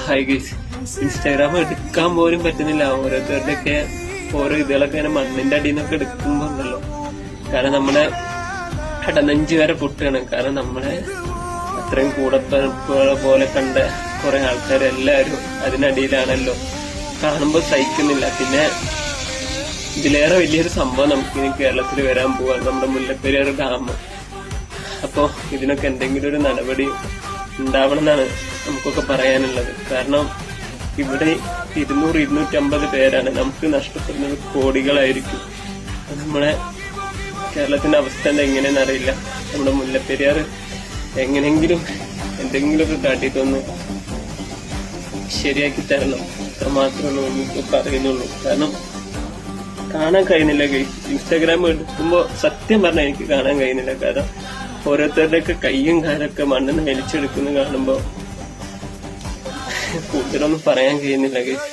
Hi guys, Instagram എടുക്കാൻ പോലും പറ്റുന്നില്ല. ഓരോരുത്തരുടെയൊക്കെ ഓരോ ഇതുകളൊക്കെ ഇങ്ങനെ മണ്ണിന്റെ അടിയിൽ നിന്നൊക്കെ എടുക്കുമ്പോ ഉണ്ടല്ലോ, കാരണം നമ്മളെ ഇടനെഞ്ച് വരെ പൊട്ടുകയാണ്. കാരണം നമ്മളെ അത്രയും കൂടപ്പിറപ്പുകളെ പോലെ കണ്ട കുറെ ആൾക്കാരെല്ലാരും അതിനടിയിലാണല്ലോ. കാണുമ്പോ സഹിക്കുന്നില്ല. പിന്നെ ഇതിലേറെ വലിയൊരു സംഭവം നമുക്കിനി കേരളത്തിൽ വരാൻ പോവാണ്, നമ്മുടെ മുല്ലപ്പെരിയാർ ഡാം. അപ്പോ ഇതിനൊക്കെ എന്തെങ്കിലും ഒരു നടപടി ഉണ്ടാവണം എന്നാണ് നമുക്കൊക്കെ പറയാനുള്ളത്. കാരണം ഇവിടെ 200-250 പേരാണ്, നമുക്ക് നഷ്ടപ്പെടുന്നത് കോടികളായിരിക്കും. നമ്മളെ കേരളത്തിന്റെ അവസ്ഥ എങ്ങനെയെന്ന് അറിയില്ല. നമ്മുടെ മുല്ലപ്പെരിയാർ എങ്ങനെയെങ്കിലും എന്തെങ്കിലുമൊക്കെ കാട്ടിയിട്ടൊന്ന് ശരിയാക്കി തരണം, അത്ര മാത്രമേ നമുക്ക് പറയുന്നുള്ളൂ. കാരണം കാണാൻ കഴിയുന്നില്ല ഗൈസ്. ഇൻസ്റ്റാഗ്രാം എടുക്കുമ്പോ സത്യം പറഞ്ഞാൽ എനിക്ക് കാണാൻ കഴിയുന്നില്ല. കാരണം ഓരോരുത്തരുടെയൊക്കെ കയ്യും കാലൊക്കെ മണ്ണിന്ന് വലിച്ചെടുക്കുന്ന കാണുമ്പോ കൂടുതലൊന്നും പറയാൻ കഴിയുന്നില്ല ഗൈസ്.